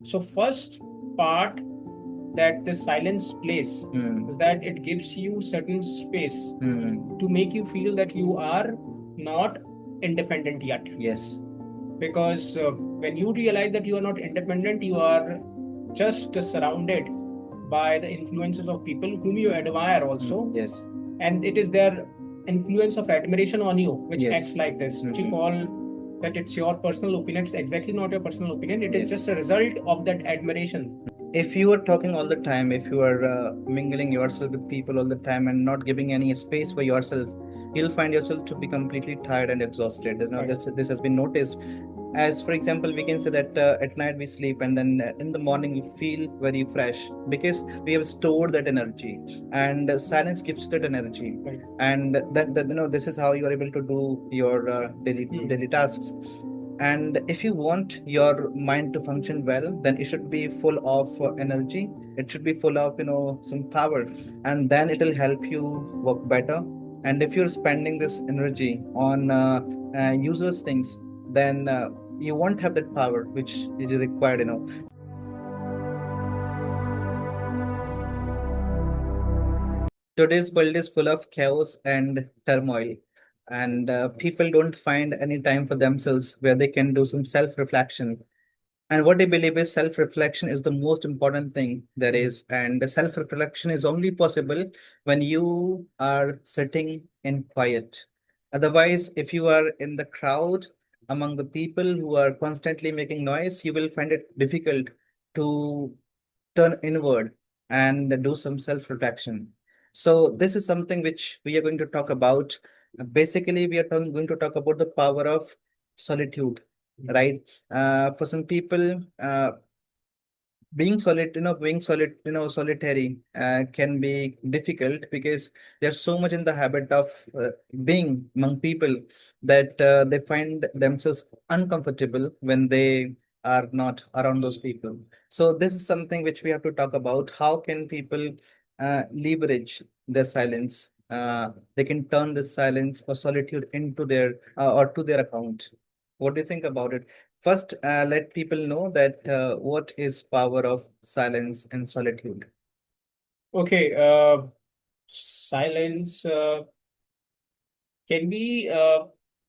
So first part that the silence plays is that it gives you certain space to make you feel that you are not independent yet. Yes. Because when you realize that you are not independent, you are just surrounded by the influences of people whom you admire also. Yes. And it is their influence of admiration on you which Yes. acts like this, which you call that it's your personal opinion. It's exactly not your personal opinion. It is Yes. just a result of that admiration. If you are talking all the time, if you are mingling yourself with people all the time and not giving any space for yourself, you'll find yourself to be completely tired and exhausted. Right. This has been noticed. As for example, we can say that at night we sleep, and then in the morning we feel very fresh because we have stored that energy, and silence gives that energy. Right. And that this is how you are able to do your daily tasks. And if you want your mind to function well, then it should be full of energy. It should be full of some power, and then it will help you work better. And if you're spending this energy on useless things, then you won't have that power which is required. Today's world is full of chaos and turmoil, and people don't find any time for themselves where they can do some self-reflection. And what I believe is self-reflection is the most important thing there is. And the self-reflection is only possible when you are sitting in quiet. Otherwise, if you are in the crowd among the people who are constantly making noise, you will find it difficult to turn inward and do some self-reflection. So this is something which we are going to talk about. Basically, we are going to talk about the power of solitude, right? For some people, solitary can be difficult because they're so much in the habit of being among people that they find themselves uncomfortable when they are not around those people. So this is something which we have to talk about. How can people leverage their silence? They can turn this silence or solitude into their or to their account. What do you think about it? First, let people know that what is power of silence and solitude. Okay. Silence can be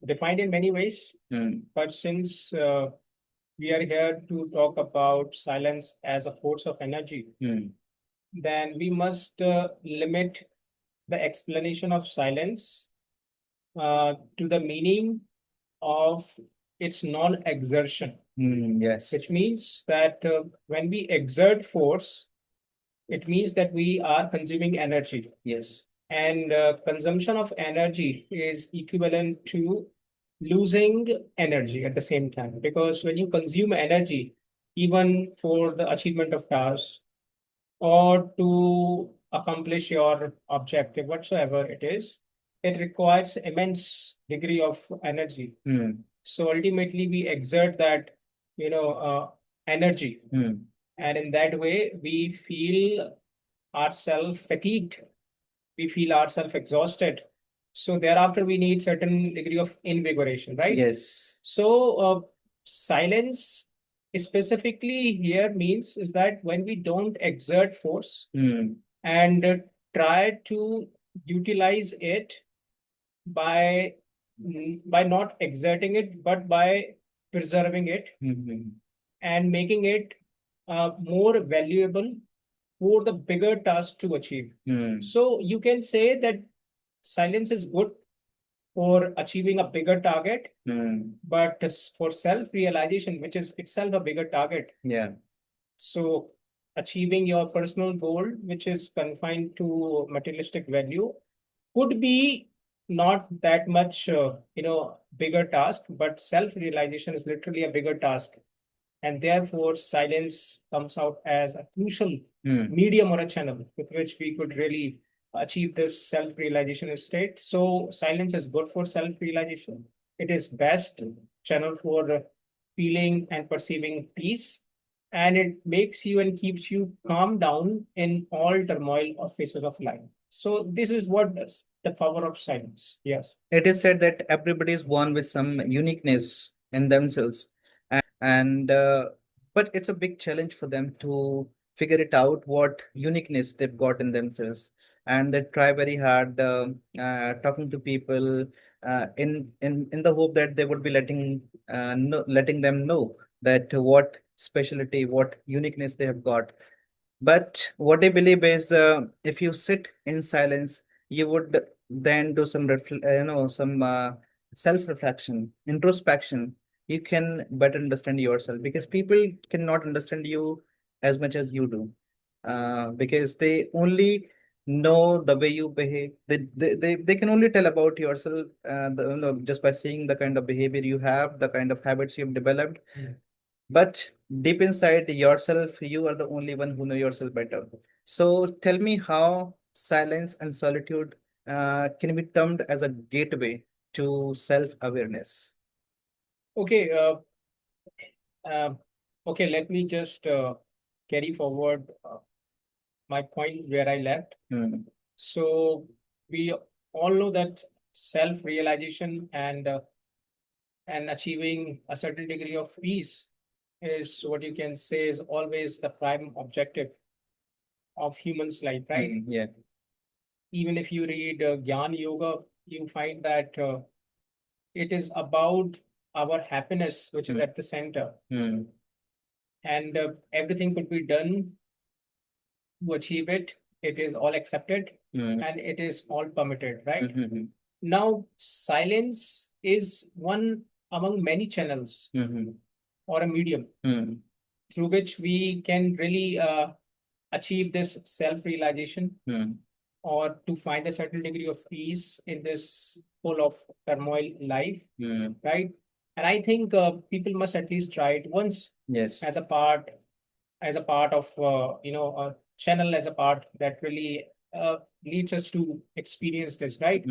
defined in many ways, Hmm. but since we are here to talk about silence as a force of energy, Hmm. then we must limit the explanation of silence to the meaning of its non exertion, Yes. which means that when we exert force, it means that we are consuming energy. Yes. And consumption of energy is equivalent to losing energy at the same time. Because when you consume energy, even for the achievement of tasks or to accomplish your objective, whatsoever it is, it requires immense degree of energy. Hmm. So ultimately, we exert that, energy, Hmm. and in that way, we feel ourselves fatigued, we feel ourselves exhausted. So thereafter, we need certain degree of invigoration, right? Yes. So silence specifically here means is that when we don't exert force Hmm. and try to utilize it by by not exerting it, but by preserving it Hmm. and making it more valuable for the bigger task to achieve. Hmm. So you can say that silence is good for achieving a bigger target, Hmm. but for self-realization, which is itself a bigger target. Yeah. So achieving your personal goal, which is confined to materialistic value, could be not that much, bigger task, but self-realization is literally a bigger task. And therefore, silence comes out as a crucial medium or a channel with which we could really achieve this self-realization state. So silence is good for self-realization. It is best channel for feeling and perceiving peace, and it makes you and keeps you calm down in all turmoil or phases of life. So this is what does the power of silence. Yes. It is said that everybody is born with some uniqueness in themselves, and but it's a big challenge for them to figure it out what uniqueness they've got in themselves, and they try very hard talking to people in the hope that they would be letting them know that what specialty, what uniqueness they have got. But what I believe is, if you sit in silence, you would then do some some self-reflection, introspection. You can better understand yourself, because people cannot understand you as much as you do, because they only know the way you behave. They can only tell about yourself, just by seeing the kind of behavior you have, the kind of habits you've developed. But deep inside yourself, you are the only one who know yourself better. So tell me how silence and solitude can be termed as a gateway to self-awareness. Okay, uh, okay, let me just carry forward my point where I left. So we all know that self-realization and achieving a certain degree of peace is what you can say is always the prime objective of humans' life, right? Yeah. Even if you read Gyan Yoga, you find that it is about our happiness, which is at the center, and everything could be done to achieve it. It is all accepted and it is all permitted, right? Now, silence is one among many channels or a medium through which we can really achieve this self realization or to find a certain degree of peace in this full of turmoil life, right? And I think people must at least try it once. Yes. As a part of a channel, as a part that really leads us to experience this, right?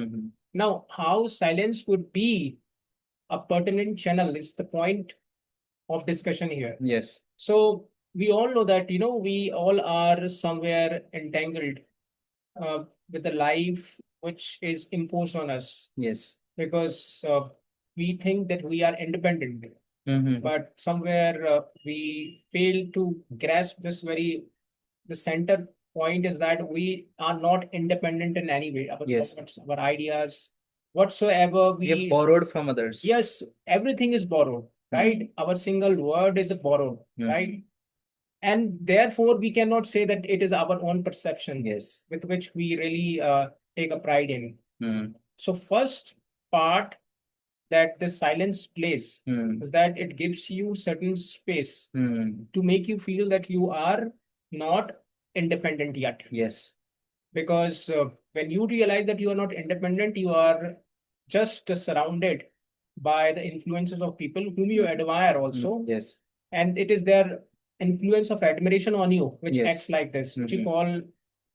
Now, how silence would be a pertinent channel is the point of discussion here. Yes. So we all know that we all are somewhere entangled with the life which is imposed on us. Yes. Because we think that we are independent, but somewhere we fail to grasp this very the center point is that we are not independent in any way. Our Yes. thoughts, our ideas, whatsoever We have borrowed from others. yes, everything is borrowed, right? Our single word is borrowed, right? And therefore we cannot say that it is our own perception, Yes. with which we really take a pride in. So first part that the silence plays is that it gives you certain space to make you feel that you are not independent yet. Yes. Because when you realize that you are not independent, you are just surrounded by the influences of people whom you admire also. Yes. And it is their influence of admiration on you which Yes. acts like this, which you call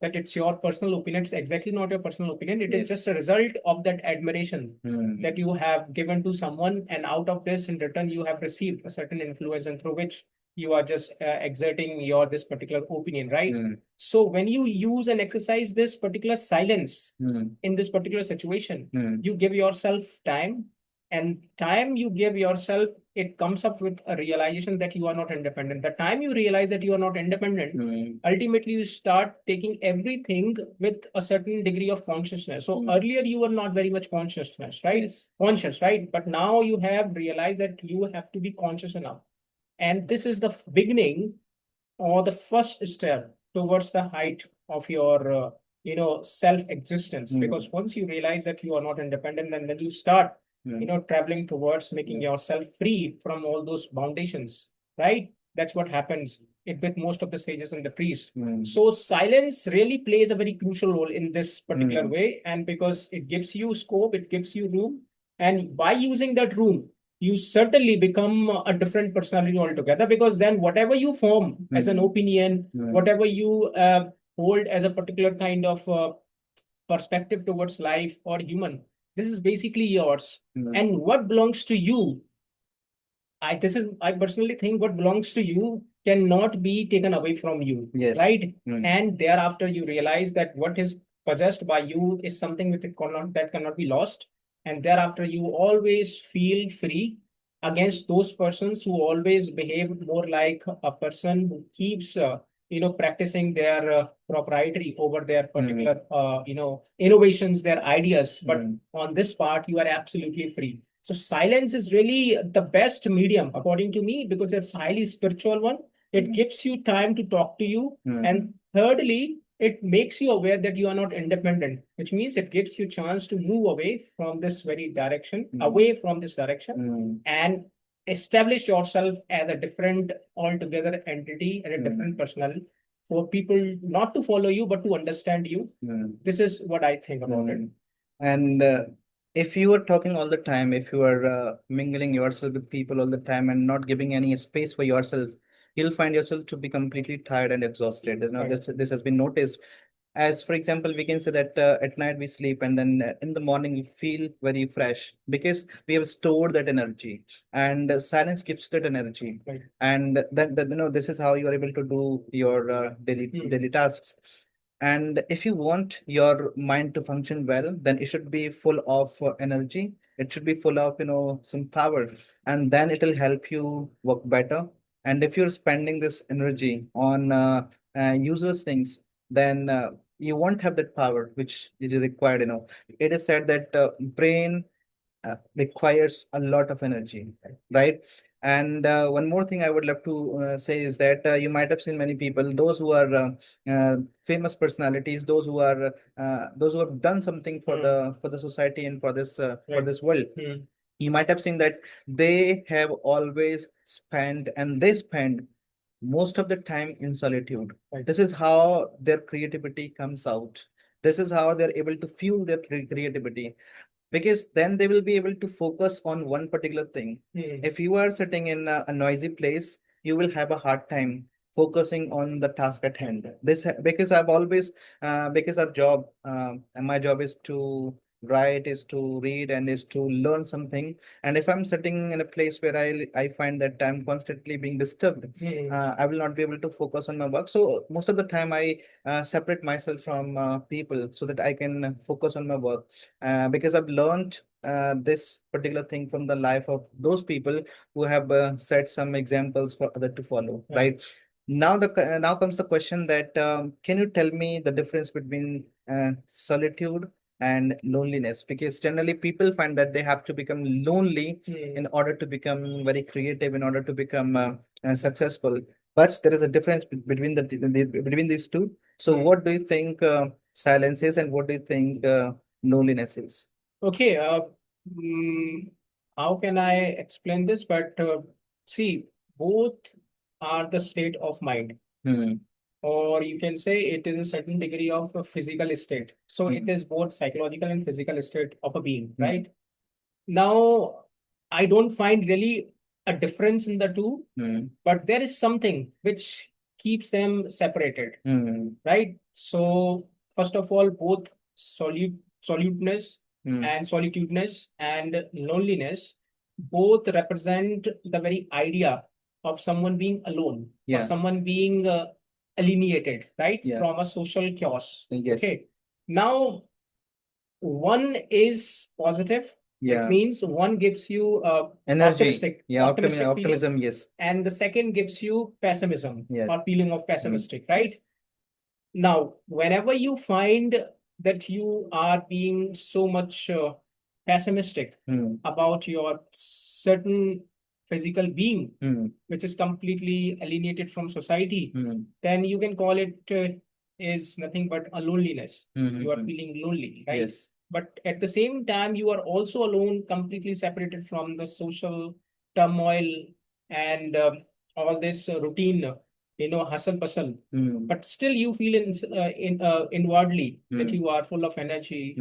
that it's your personal opinion. It's exactly not your personal opinion. It is Yes. just a result of that admiration that you have given to someone, and out of this, in return, you have received a certain influence, and through which you are just exerting your this particular opinion, right? So when you use and exercise this particular silence in this particular situation, you give yourself time, and time you give yourself, it comes up with a realization that you are not independent. The time you realize that you are not independent, ultimately you start taking everything with a certain degree of consciousness. So earlier you were not very much consciousness, right? Yes. Conscious, right? But now you have realized that you have to be conscious enough. And this is the beginning or the first step towards the height of your self existence. Because once you realize that you are not independent, and then you start traveling towards making yourself free from all those foundations, right? That's what happens with most of the sages and the priests. So silence really plays a very crucial role in this particular way, and because it gives you scope, it gives you room, and by using that room, you certainly become a different personality altogether. Because then whatever you form as an opinion, whatever you hold as a particular kind of perspective towards life or human, this is basically yours. And what belongs to you, I personally think what belongs to you cannot be taken away from you. Yes. Right? And thereafter you realize that what is possessed by you is something that cannot be lost. And thereafter you always feel free, against those persons who always behave more like a person who keeps practicing their proprietary over their particular innovations, their ideas. But on this part, you are absolutely free. So silence is really the best medium, according to me, because it's highly spiritual one. It gives you time to talk to you. And thirdly, it makes you aware that you are not independent, which means it gives you chance to move away from this very direction, away from this direction, and establish yourself as a different altogether entity and a different personality for people not to follow you but to understand you. This is what I think about it. And if you are talking all the time, if you are mingling yourself with people all the time and not giving any space for yourself, you'll find yourself to be completely tired and exhausted. You know, Right. this has been noticed. As for example, we can say that at night we sleep, and then in the morning we feel very fresh because we have stored that energy, and silence gives that energy. Right. And that this is how you are able to do your daily tasks. And if you want your mind to function well, then it should be full of energy. It should be full of some power, and then it will help you work better. And if you're spending this energy on useless things, then you won't have that power which is required. It is said that brain requires a lot of energy, right? And one more thing I would love to say is that you might have seen many people, those who are famous personalities, those who have done something for the society and for this world. You might have seen that they have always spent, and they spend most of the time in solitude. Right. This is how their creativity comes out. This is how they're able to fuel their creativity, because then they will be able to focus on one particular thing. If you are sitting in a noisy place, you will have a hard time focusing on the task at hand. Because I've always because our job and my job is to write, is to read, and is to learn something. And if I'm sitting in a place where I find that I'm constantly being disturbed, I will not be able to focus on my work. So most of the time I separate myself from people so that I can focus on my work, because I've learned this particular thing from the life of those people who have set some examples for other to follow. Yeah. Right now, now comes the question that can you tell me the difference between solitude and loneliness? Because generally people find that they have to become lonely in order to become very creative, in order to become successful. But there is a difference between between these two. So, what do you think silence is, and what do you think loneliness is? Okay. Mm, how can I explain this? But see, both are the state of mind, Hmm. or you can say it is a certain degree of a physical state. So it is both psychological and physical state of a being, right? Now, I don't find really a difference in the two, but there is something which keeps them separated, right? So, first of all, both soluteness and solitudeness and loneliness both represent the very idea of someone being alone or someone being alienated, right, from a social chaos. Yes. Okay. Now, one is positive. It Yeah. means one gives you Energy. Yeah. optimistic feeling, Optimism. Yes. and the second gives you pessimism Yes. or feeling of pessimistic, right? Now, whenever you find that you are being so much pessimistic about your certain physical being, which is completely alienated from society, then you can call it is nothing but a loneliness. You are feeling lonely, right? Yes. But at the same time, you are also alone, completely separated from the social turmoil and all this routine, hustle bustle. But still you feel inwardly that you are full of energy,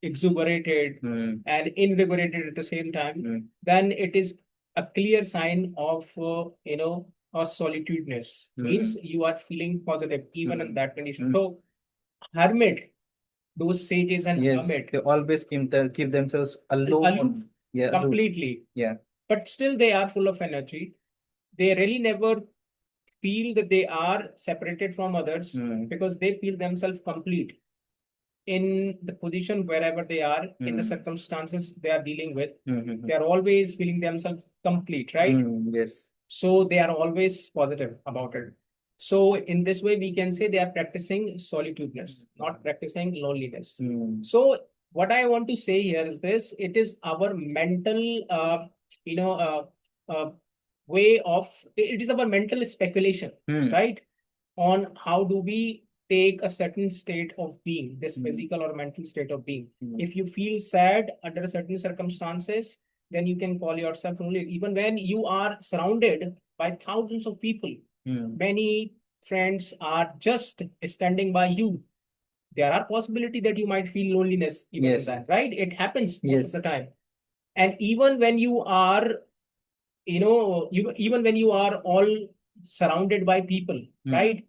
exuberated, and invigorated at the same time. Then it is a clear sign of a solitudeness. Means you are feeling positive even in that condition. So hermit, those sages and Yes. hermit, They always keep themselves alone. aloof Yeah. Aloof. completely, Yeah. but still they are full of energy. They really never feel that they are separated from others because they feel themselves complete. in the position wherever they are, in the Mm. circumstances they are dealing with, Mm-hmm. they are always feeling themselves complete, right? Yes. So they are always positive about it. So in this way, we can say they are practicing solitudeness, not practicing loneliness. Mm. So what I want to say here is this: it is our mental, you know, way of it is our mental speculation, Mm. right? On how do we take a certain state of being, this Mm. physical or mental state of being. Mm. If you feel sad under certain circumstances, then you can call yourself lonely. Even when you are surrounded by thousands of people, Mm. many friends are just standing by you. There are possibility that you might feel loneliness even in Yes. that, right? It happens most of Yes. the time. And even when you are, even when you are all surrounded by people, Mm. right?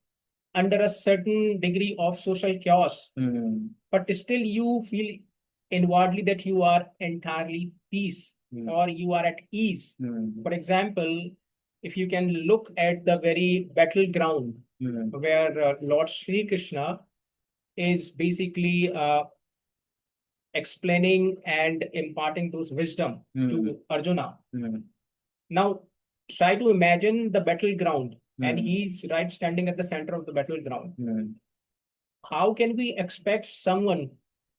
Under a certain degree of social chaos, Mm. but still you feel inwardly that you are entirely peace, Mm. or you are at ease. Mm. For example, if you can look at the very battleground Mm. where Lord Sri Krishna is basically explaining and imparting those wisdom to Arjuna. Mm. Now, try to imagine the battleground, and Mm. he's right standing at the center of the battleground. Mm. How can we expect someone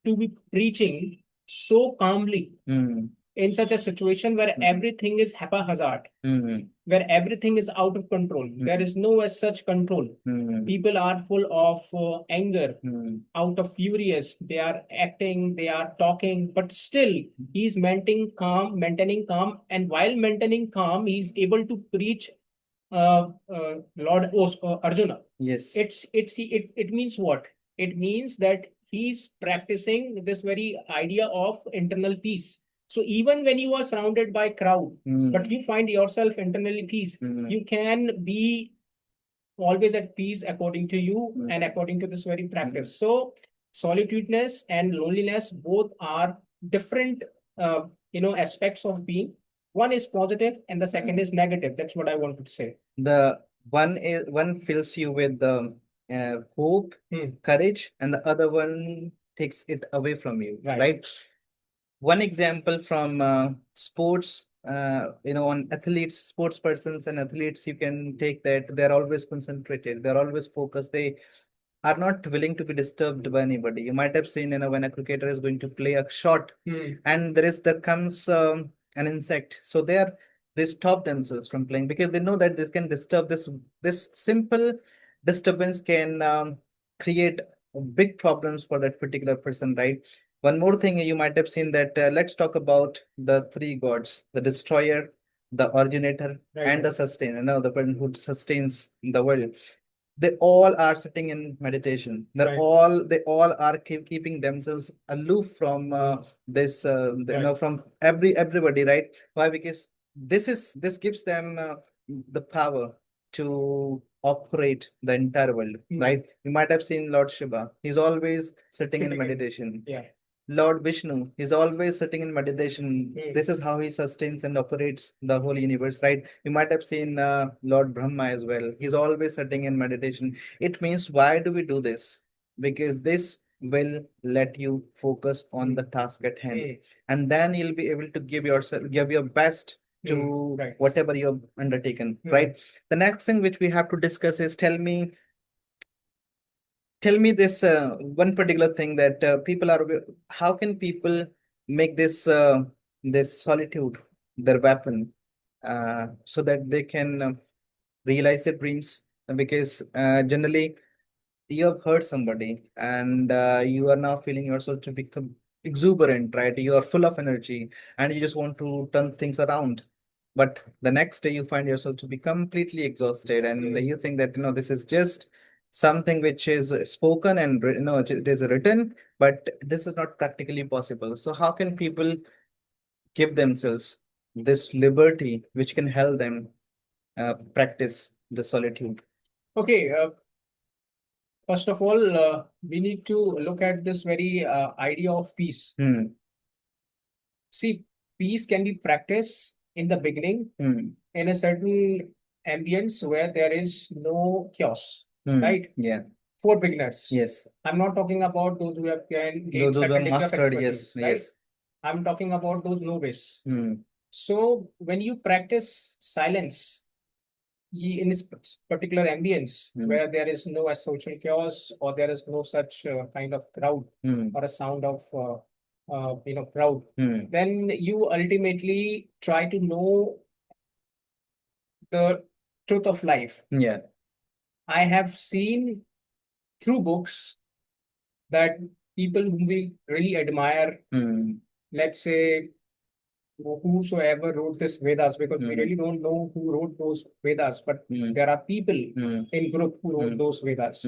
to be preaching so calmly Mm. in such a situation where everything is haphazard, Mm. where everything is out of control? There is no as such control. Mm. People are full of anger, Mm. out of furious. They are acting, they are talking, but still he's maintaining calm, and while maintaining calm, he's able to preach Arjuna. Yes. It means what? It means that he's practicing this very idea of internal peace. So even when you are surrounded by crowd, but you find yourself internally peace, you can be always at peace according to you and according to this very practice. So solitudeness and loneliness both are different, aspects of being. One is positive and the second is negative. That's what I wanted to say. The one fills you with the hope, courage, and the other one takes it away from you, Right. right? One example from sports, on athletes, sports persons and athletes, you can take that they're always concentrated, they're always focused, they are not willing to be disturbed by anybody. You might have seen, when a cricketer is going to play a shot, and there comes an insect, so they stop themselves from playing because they know that this can disturb this simple disturbance can create big problems for that particular person, right? One more thing you might have seen that let's talk about the three gods: the destroyer, the originator, Right. and the sustainer. The person who sustains the world. They all are sitting in meditation. Right. They all are keeping themselves aloof from this Right. from everybody, right? Why? Because this gives them the power to operate the entire world, right? You might have seen Lord Shiva. He's always sitting in Sitting in. meditation. Yeah. Lord Vishnu, he's always sitting in meditation. This is how he sustains and operates the whole universe, right? You might have seen Lord Brahma as well. He's always sitting in meditation. It means, why do we do this? Because this will let you focus on the task at hand, and then you'll be able to give your best to Right. whatever you've undertaken, right? The next thing which we have to discuss is, tell me this one particular thing that how can people make this solitude their weapon, so that they can realize their dreams? Because generally you have hurt somebody, and you are now feeling yourself to become exuberant, right? You are full of energy and you just want to turn things around, but the next day you find yourself to be completely exhausted, and you think that this is just something which is spoken and it is written, but this is not practically possible. So how can people give themselves this liberty which can help them practice the solitude? Okay. First of all, we need to look at this very idea of peace. Hmm. See, peace can be practiced in the beginning Hmm. in a certain ambience where there is no chaos, Hmm. right? Yeah. for beginners. Yes. I'm not talking about those who have gained Those who certain have degree of mastered, expertise, yes, right? yes. I'm talking about those novice. Hmm. So when you practice silence in this particular ambience where there is no social chaos or there is no such kind of crowd or a sound of crowd, then you ultimately try to know the truth of life. Yeah. I have seen through books that people whom we really admire, let's say whosoever wrote this Vedas, because we really don't know who wrote those Vedas, but there are people in group who wrote those Vedas.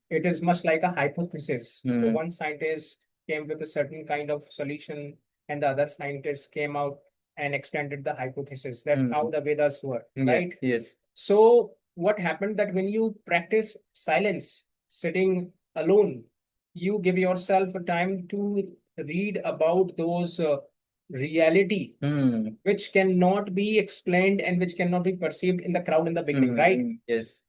It is much like a hypothesis. So one scientist came with a certain kind of solution, and the other scientists came out and extended the hypothesis. That's how the Vedas were, right? Yes. So what happened that when you practice silence, sitting alone, you give yourself a time to read about those reality which cannot be explained and which cannot be perceived in the crowd in the beginning, right? Yes.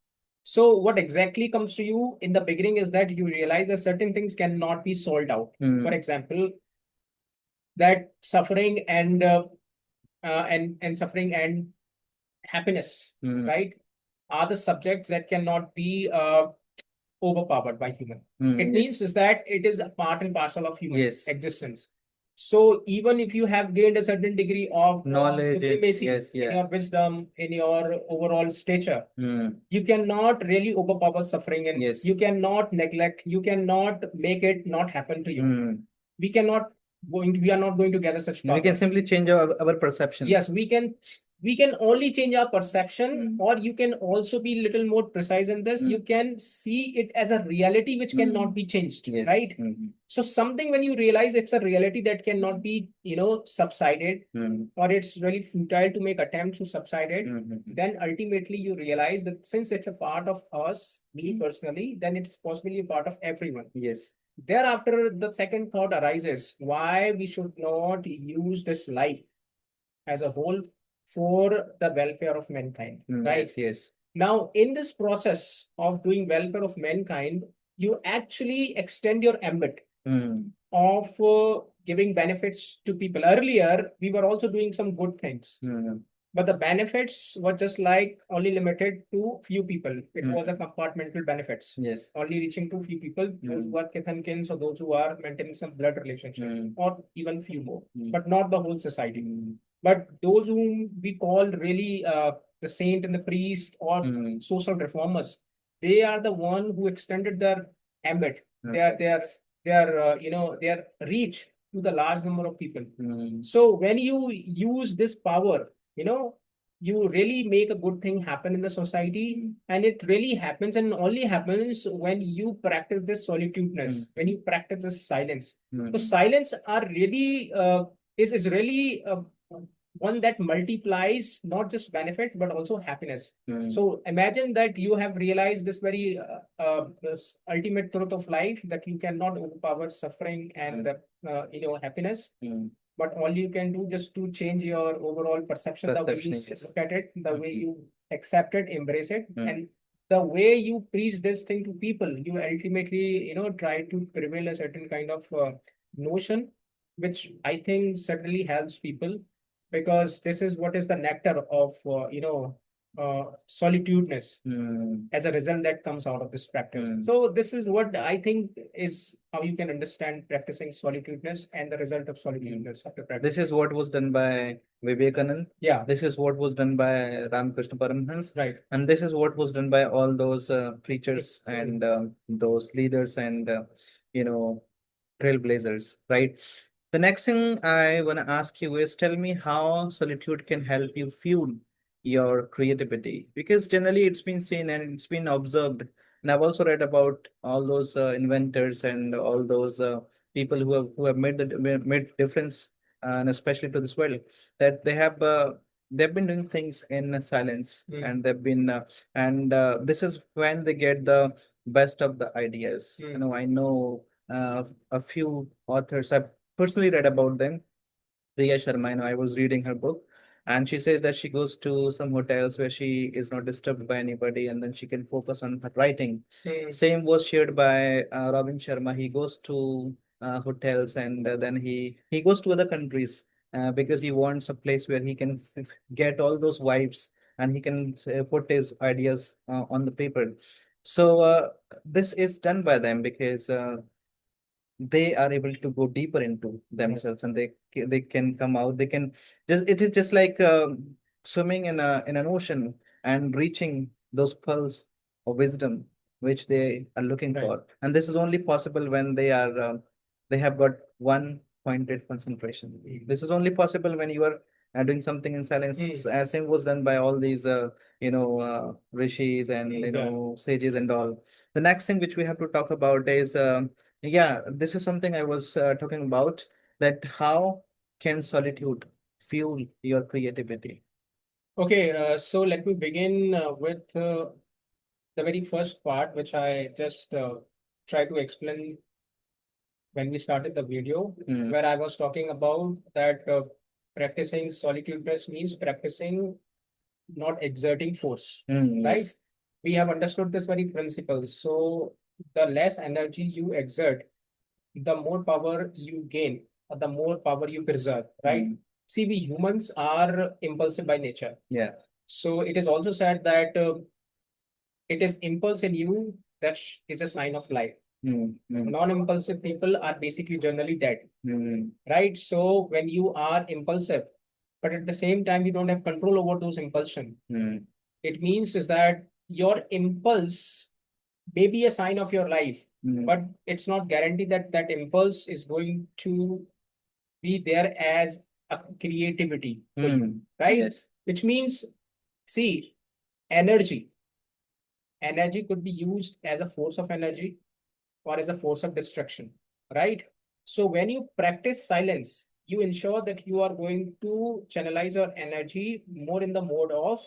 So what exactly comes to you in the beginning is that you realize that certain things cannot be solved out. For example, that suffering and suffering and happiness, right, are the subjects that cannot be overpowered by human. It Yes. means is that it is a part and parcel of human Yes. existence. So even if you have gained a certain degree of Knowledge, supremacy yes, in yeah. your wisdom, in your overall stature, you cannot really overpower suffering, and Yes. you cannot neglect, you cannot make it not happen to you. We are not going to gather such power. We can simply change our perception. Yes, we can only change our perception, or you can also be little more precise in this. You can see it as a reality which cannot be changed, Yes. right? So something when you realize it's a reality that cannot be, subsided, or it's really futile to make attempts to subside it, then ultimately you realize that since it's a part of us, me personally, then it's possibly a part of everyone. Yes. Thereafter, the second thought arises why we should not use this life as a whole for the welfare of mankind, right? Yes, yes. Now, in this process of doing welfare of mankind, you actually extend your ambit of giving benefits to people. Earlier, we were also doing some good things, but the benefits were just like only limited to few people. It was a compartmental benefits. Yes. Only reaching to few people, those who are kith and kins or those who are maintaining some blood relationship, or even few more, but not the whole society. But those whom we call really the saint and the priest or social reformers, they are the one who extended their ambit, their reach to the large number of people. So when you use this power, you really make a good thing happen in the society, and it really happens and only happens when you practice this solitudeness, when you practice this silence. So silence are really is really one that multiplies not just benefit but also happiness. So imagine that you have realized this very this ultimate truth of life, that you cannot overpower suffering and happiness, but all you can do just to change your overall perception, the way you Yes. look at it, the way you accept it, embrace it, and the way you preach this thing to people. You ultimately try to prevail a certain kind of notion, which I think certainly helps people, because this is what is the nectar of solitudeness as a result that comes out of this practice. So this is what I think is how you can understand practicing solitudeness and the result of solitudeness after practice. This is what was done by Vivekanand. Yeah. This is what was done by Ramakrishna Paramhans. Right. And this is what was done by all those preachers and those leaders and, trailblazers, right? The next thing I want to ask you is tell me how solitude can help you fuel your creativity. Because generally it's been seen and it's been observed. And I've also read about all those inventors and all those people who have made difference, and especially to this world, that they've been doing things in silence, and they've been and this is when they get the best of the ideas. I know a few authors. I've personally read about them. Priya Sharma, I was reading her book, And she says that she goes to some hotels where she is not disturbed by anybody, and then she can focus on her writing. Same was shared by Robin Sharma. He goes to hotels, and then he goes to other countries because he wants a place where he can get all those vibes, and he can put his ideas on the paper. So this is done by them because they are able to go deeper into themselves, and they can come out. They can just, it is just like swimming in an ocean and reaching those pearls of wisdom which they are looking Right. for. And this is only possible when they are they have got one pointed concentration. This is only possible when you are doing something in silence. Same was done by all these rishis and sages and all. The next thing which we have to talk about is yeah, this is something I was talking about, that how can solitude fuel your creativity? Okay, so let me begin with the very first part, which I just tried to explain when we started the video, where I was talking about that practicing solitudeness means practicing not exerting force, right? Yes. We have understood this very principle. So the less energy you exert, the more power you gain, or the more power you preserve, right? See, we humans are impulsive by nature. Yeah. So it is also said that it is impulse in you that is a sign of life. Non-impulsive people are basically generally dead, right? So when you are impulsive, but at the same time you don't have control over those impulsion, it means is that your impulse may be a sign of your life, but it's not guaranteed that that impulse is going to be there as a creativity for you, right? Yes. Which means, see, energy. Energy could be used as a force of energy or as a force of destruction, right? So when you practice silence, you ensure that you are going to channelize your energy more in the mode of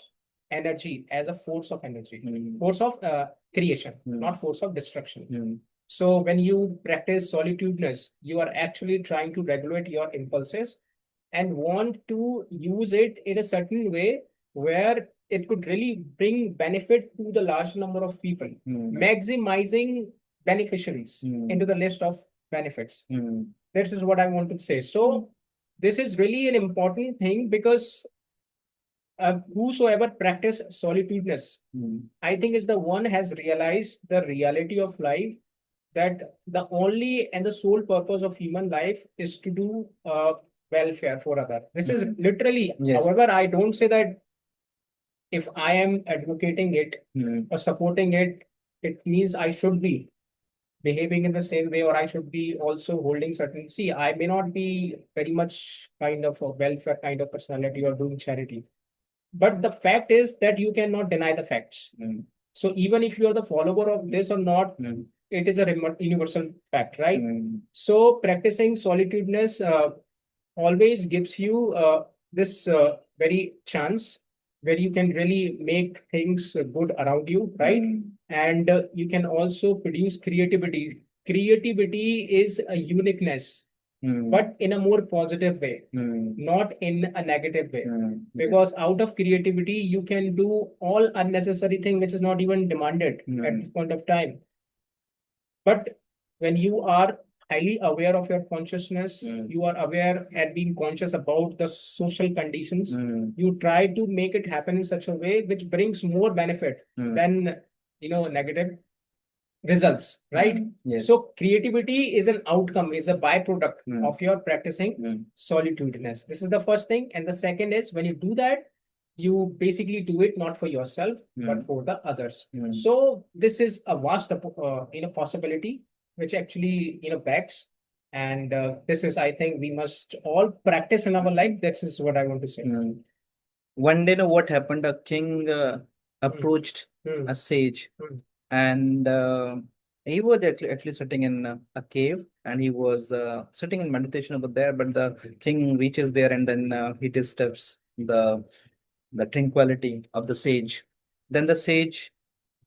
energy as a force of energy, force of creation, not force of destruction. So when you practice solitudeness, you are actually trying to regulate your impulses and want to use it in a certain way where it could really bring benefit to the large number of people, maximizing beneficiaries into the list of benefits. This is what I want to say. So this is really an important thing because whosoever practice solitudeness, I think is the one has realized the reality of life, that the only and the sole purpose of human life is to do welfare for other. This is literally, Yes. however, I don't say that if I am advocating it or supporting it, it means I should be behaving in the same way or I should be also holding certain. See, I may not be very much kind of a welfare kind of personality or doing charity. But the fact is that you cannot deny the facts. So even if you are the follower of this or not, it is a universal fact, right? So practicing solitudeness always gives you this very chance where you can really make things good around you, right? And you can also produce creativity. Creativity is a uniqueness, but in a more positive way, not in a negative way. Because out of creativity, you can do all unnecessary thing which is not even demanded at this point of time. But when you are highly aware of your consciousness, you are aware and being conscious about the social conditions, you try to make it happen in such a way which brings more benefit than negative results, right? Yes. So creativity is an outcome, is a byproduct of your practicing solitudeness. This is the first thing. And the second is when you do that, you basically do it not for yourself, but for the others. So this is a vast possibility, which actually backs. And this is, I think, we must all practice in our life. This is what I want to say. One day, know what happened? A king approached a sage, and he was actually sitting in a cave, and he was sitting in meditation over there. But the king reaches there, and then he disturbs the tranquility of the sage. Then the sage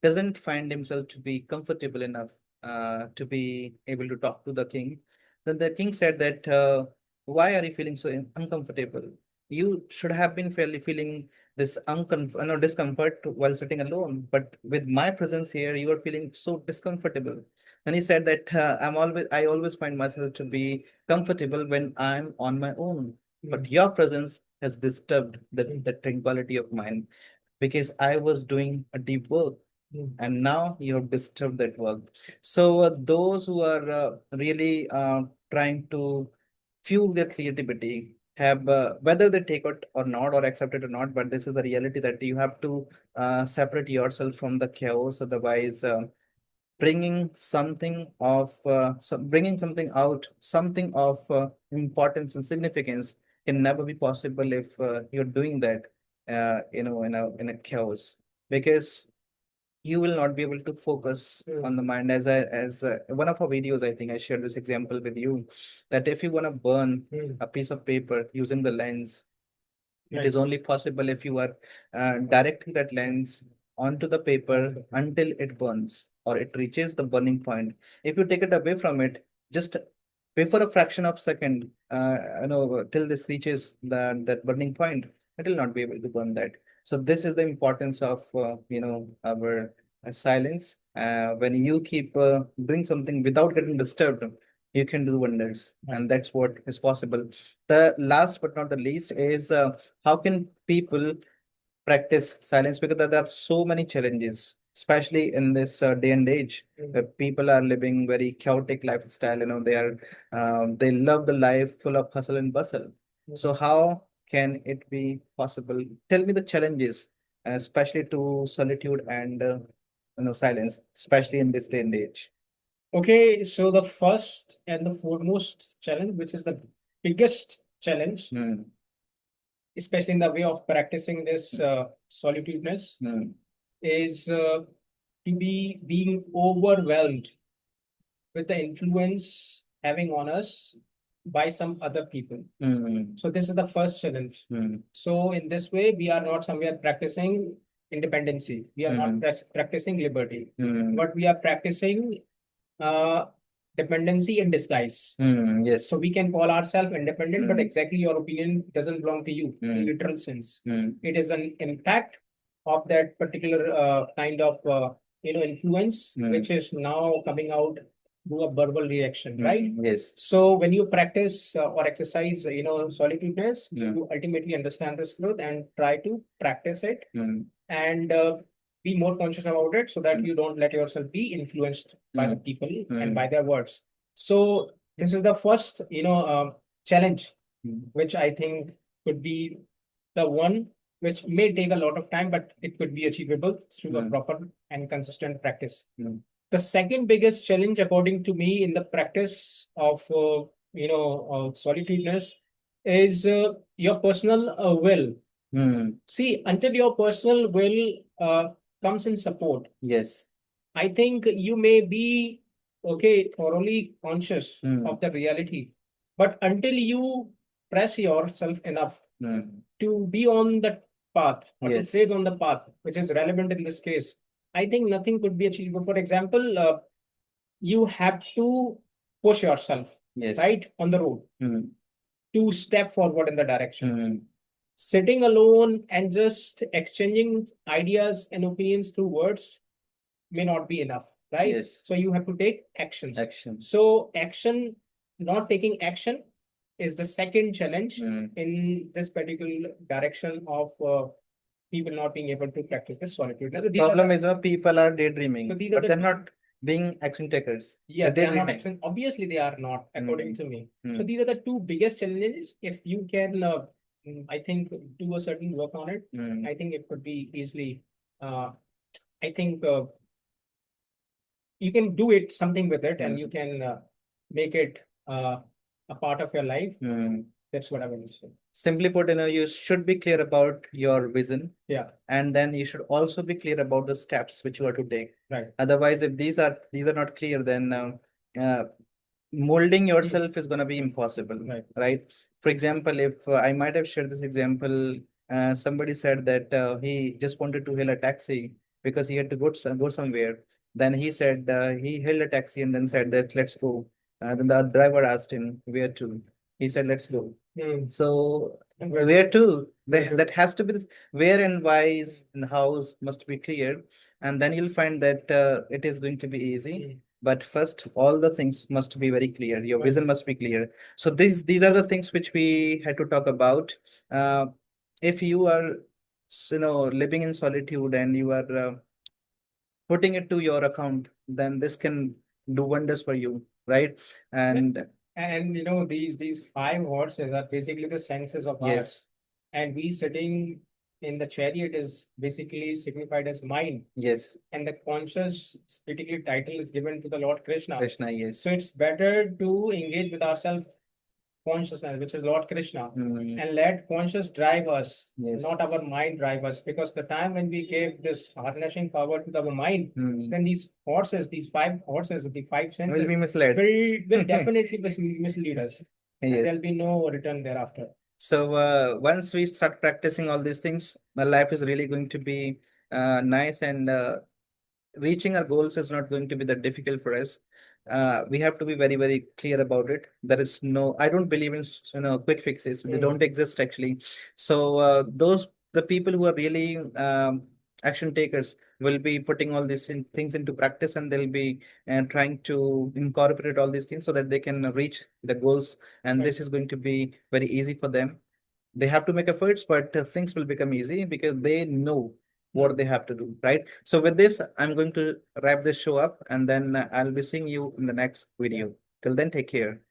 doesn't find himself to be comfortable enough to be able to talk to the king. Then the king said that, why are you feeling so uncomfortable? you should have been feeling this discomfort while sitting alone, but with my presence here, you are feeling so discomfortable. And he said that I always find myself to be comfortable when I'm on my own, but your presence has disturbed the tranquility of mine because I was doing a deep work. And now you have disturbed that work. So those who are really trying to fuel their creativity have whether they take it or not or accept it or not, but this is the reality that you have to separate yourself from the chaos. Otherwise, bringing something out, something of importance and significance can never be possible if you're doing that, in a chaos, because you will not be able to focus on the mind. As one of our videos, I think I shared this example with you, that if you want to burn a piece of paper using the lens, it is only possible if you are directing that lens onto the paper until it burns or it reaches the burning point. If you take it away from it, just before a fraction of second, till this reaches that burning point, it will not be able to burn that. So this is the importance of our silence. When you keep doing something without getting disturbed, you can do wonders, and that's what is possible. The last but not the least is how can people practice silence, because there are so many challenges, especially in this day and age where people are living very chaotic lifestyle. They love the life full of hustle and bustle. So how can it be possible? Tell me the challenges, especially to solitude and silence, especially in this day and age. Okay, so the first and the foremost challenge, which is the biggest challenge, especially in the way of practicing this solitudeness, is to be being overwhelmed with the influence having on us by some other people. So this is the first challenge. So in this way, we are not somewhere practicing independency. We are not practicing liberty, but we are practicing uh, dependency in disguise. Yes. So we can call ourselves independent, but exactly your opinion doesn't belong to you in literal sense. It is an impact of that particular kind of influence, which is now coming out through a verbal reaction, right? Yes. So when you practice or exercise, solitudeness, you ultimately understand this truth and try to practice it and be more conscious about it so that you don't let yourself be influenced by the people and by their words. So this is the first challenge which I think could be the one which may take a lot of time, but it could be achievable through a proper and consistent practice. The second biggest challenge, according to me, in the practice of solitudeness is your personal will. See, until your personal will comes in support, Yes. I think you may be thoroughly conscious of the reality, but until you press yourself enough to be on the path or to Yes. trade on the path, which is relevant in this case, I think nothing could be achievable. For example, you have to push yourself Yes. right on the road to step forward in the direction. Mm. Sitting alone and just exchanging ideas and opinions through words may not be enough, right? Yes. So you have to take actions. Action. So action, not taking action, is the second challenge in this particular direction of people not being able to practice this solitude. Now, The these are problem the is people are daydreaming, so these are but the they're not being action takers. yeah, they They're are not daydreaming. action. Obviously, they are not, according to me. So Mm. these are the two biggest challenges. If you can, I think, do a certain work on it, I think it could be easily. Uh, I think you can do it something with it, and you can make it a part of your life. That's what I want to say. Simply put, you should be clear about your vision, Yeah, and then you should also be clear about the steps which you are to take. right. Otherwise, if these are not clear, then molding yourself is going to be impossible. Right. For example, if I might have shared this example, somebody said that he just wanted to hail a taxi because he had to go somewhere. Then he said he hailed a taxi and then said that let's go. Then the driver asked him where to. He said let's go. So Where where to? where to? That has to be this where and whys and hows must be clear, and then you'll find that it is going to be easy. But first, all the things must be very clear. Your vision must be clear. So these are the things which we had to talk about. If you are, living in solitude and you are putting it to your account, then this can do wonders for you, right? And these five horses are basically the senses of yes, ours, and we sitting in the chariot is basically signified as mind, yes, and the conscious particular title is given to the Lord Krishna. Krishna, yes. So it's better to engage with ourselves consciousness, which is Lord Krishna, and let conscious drive us, Yes. not our mind drive us. Because the time when we gave this harnessing power to our mind, then these horses, these five horses, the five Will senses, be misled. will definitely mislead us, and Yes. there'll be no return thereafter. So once we start practicing all these things, the life is really going to be nice, and reaching our goals is not going to be that difficult for us. We have to be very, very clear about it. There is no, I don't believe in quick fixes. They don't exist actually. So the people who are really action takers will be putting all these things into practice, and they'll be trying to incorporate all these things so that they can reach the goals. And this is going to be very easy for them. They have to make efforts, but things will become easy because they know what they have to do, right? So with this, I'm going to wrap this show up, and then I'll be seeing you in the next video. Till then, take care.